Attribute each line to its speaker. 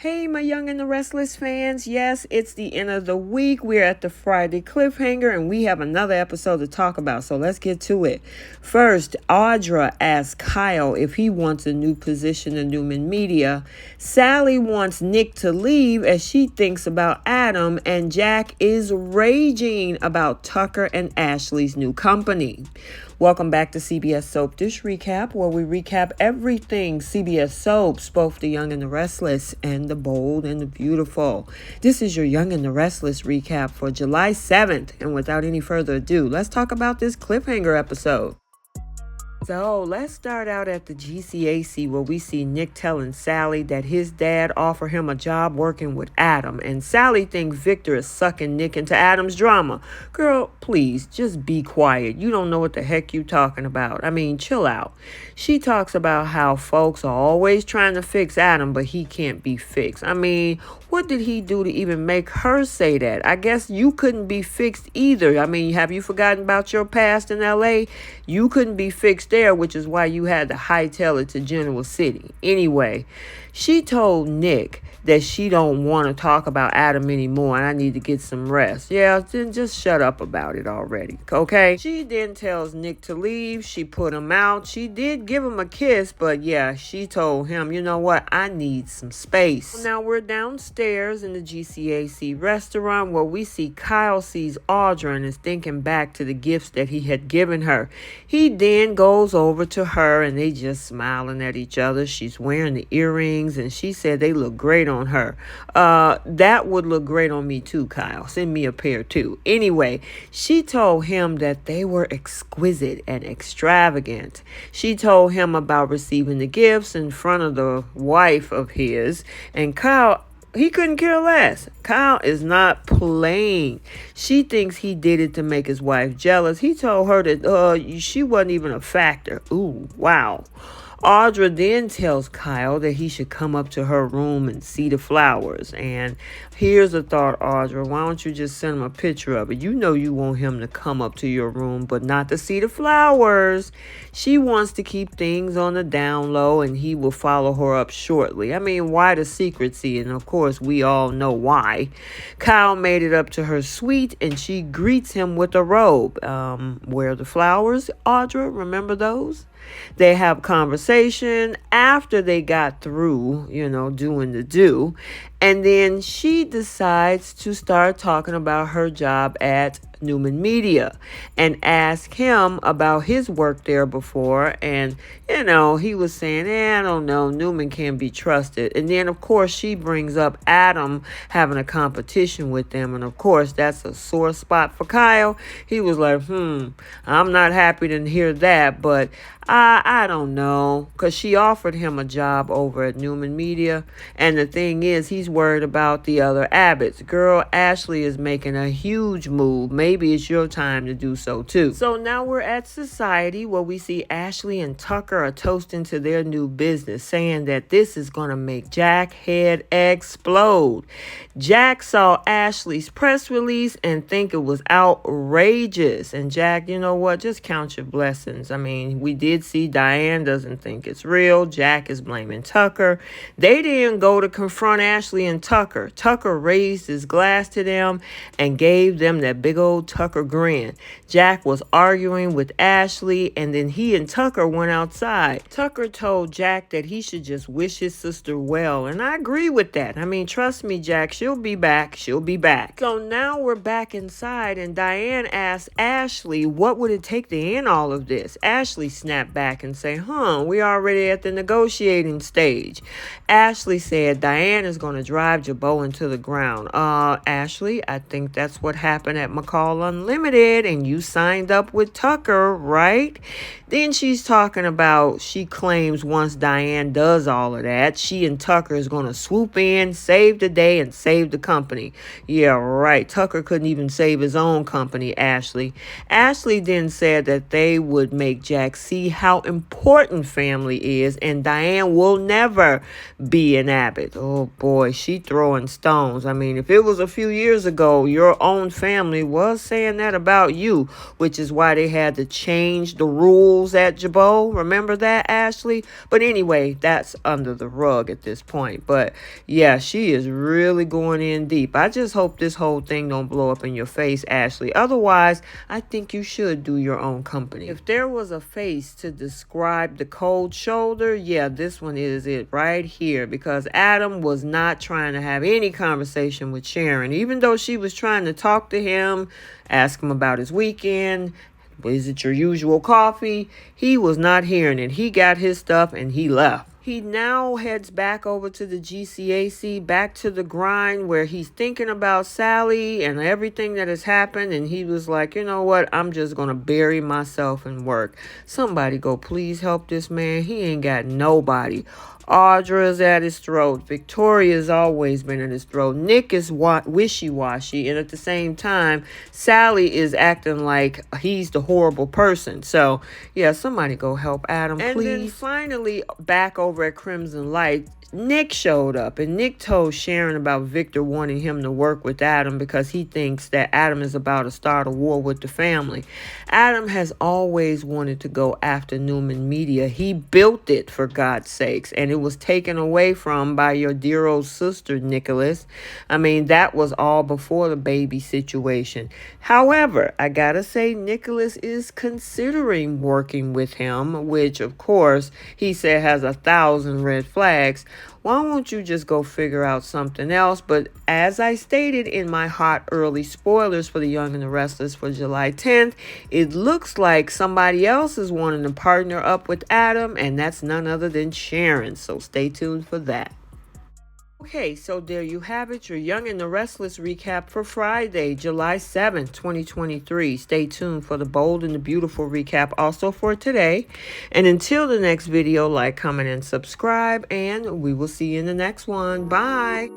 Speaker 1: Hey, my Young and the Restless fans. Yes, it's the end of the week. We're at the Friday cliffhanger and we have another episode to talk about. So let's get to it. First, Audra asks Kyle if he wants a new position in Newman Media. Sally wants Nick to leave as she thinks about Adam. And Jack is raging about Tucker and Ashley's new company. Welcome back to CBS Soap Dish Recap, where we recap everything CBS Soaps, both the Young and the Restless and the Bold and the Beautiful. This is your Young and the Restless recap for July 7th. And without any further ado, let's talk about this cliffhanger episode. So let's start out at the GCAC where we see Nick telling Sally that his dad offered him a job working with Adam. And Sally thinks Victor is sucking Nick into Adam's drama. Girl, please, just be quiet. You don't know what the heck you talking about. I mean, chill out. She talks about how folks are always trying to fix Adam, but he can't be fixed. I mean, what did he do to even make her say that? I guess you couldn't be fixed either. I mean, have you forgotten about your past in LA? You couldn't be fixed there, which is why you had to hightail it to General City. Anyway, she told Nick that she don't want to talk about Adam anymore and I need to get some rest. Yeah, then just shut up about it already, okay? She then tells Nick to leave. She put him out. She did give him a kiss, but yeah, she told him, you know what? I need some space. Now we're downstairs in the GCAC restaurant where we see Kyle sees Audra and is thinking back to the gifts that he had given her. He then goes over to her and they just smiling at each other. She's wearing the earrings and she said they look great on her. That would look great on me too, Kyle. Send me a pair too. Anyway, she told him that they were exquisite and extravagant. She told him about receiving the gifts in front of the wife of his, and Kyle, he couldn't care less. Kyle is not playing. She thinks he did it to make his wife jealous. He told her that she wasn't even a factor. Ooh, wow. Audra then tells Kyle that he should come up to her room and see the flowers. And here's a thought, Audra. Why don't you just send him a picture of it? You know you want him to come up to your room, but not to see the flowers. She wants to keep things on the down low, and he will follow her up shortly. I mean, why the secrecy? And of course, we all know why. Kyle made it up to her suite, and she greets him with a robe. Where are the flowers, Audra? Remember those? They have conversation after they got through, doing the do. And then she decides to start talking about her job at Newman Media and ask him about his work there before. And, he was saying, I don't know, Newman can't be trusted. And then, of course, she brings up Adam having a competition with them. And, of course, that's a sore spot for Kyle. He was like, I'm not happy to hear that, but I don't know, because she offered him a job over at Newman Media. And the thing is, he's worried about the other Abbotts. Girl, Ashley is making a huge move. Maybe it's your time to do so too. So now we're at Society where we see Ashley and Tucker are toasting to their new business, saying that this is going to make Jack head explode. Jack saw Ashley's press release and think it was outrageous. And Jack, you know what? Just count your blessings. I mean, we did see Diane doesn't think it's real. Jack is blaming Tucker. They didn't go to confront Ashley and Tucker. Tucker raised his glass to them and gave them that big old Tucker grin. Jack was arguing with Ashley, and then he and Tucker went outside. Tucker told Jack that he should just wish his sister well, and I agree with that. I mean, trust me, Jack, she'll be back. She'll be back. So now we're back inside, and Diane asked Ashley, what would it take to end all of this? Ashley snapped back and say, we already at the negotiating stage. Ashley said Diane is going to drive Jabot into the ground. Ashley, I think that's what happened at McCall Unlimited, and you signed up with Tucker, right? Then she's talking about, she claims once Diane does all of that, she and Tucker is going to swoop in, save the day, and save the company. Yeah, right. Tucker couldn't even save his own company, Ashley. Ashley then said that they would make Jack see how important family is, and Diane will never be an Abbott. Oh boy, she throwing stones. I mean, if it was a few years ago, your own family was saying that about you, which is why they had to change the rules at Jabot. Remember that, Ashley? But anyway, that's under the rug at this point. But yeah, she is really going in deep. I just hope this whole thing don't blow up in your face, Ashley. Otherwise, I think you should do your own company. If there was a face to describe the cold shoulder, yeah, this one is it right here, because Adam was not trying to have any conversation with Sharon, even though she was trying to talk to him, ask him about his weekend. Is it your usual coffee? He was not hearing it. He got his stuff and he left. He now heads back over to the GCAC, back to the grind, where he's thinking about Sally and everything that has happened. And he was like, you know what? I'm just going to bury myself in work. Somebody go please help this man. He ain't got nobody. Audra's at his throat. Victoria's always been at his throat. Nick is wishy-washy. And at the same time, Sally is acting like he's the horrible person. So, yeah, somebody go help Adam, please. And then finally, back over at Crimson Light, Nick showed up, and Nick told Sharon about Victor wanting him to work with Adam because he thinks that Adam is about to start a war with the family. Adam has always wanted to go after Newman Media. He built it, for God's sakes, and it was taken away from by your dear old sister, Nicholas. I mean, that was all before the baby situation. However, I gotta say, Nicholas is considering working with him, which, of course, he said has 1,000 red flags. Why won't you just go figure out something else? But as I stated in my hot early spoilers for The Young and the Restless for July 10th, it looks like somebody else is wanting to partner up with Adam, and that's none other than Sharon. So stay tuned for that. Okay, so there you have it, your Young and the Restless recap for Friday, July 7th, 2023. Stay tuned for the bold and the beautiful recap also for today. And until the next video, like, comment, and subscribe, and we will see you in the next one. Bye.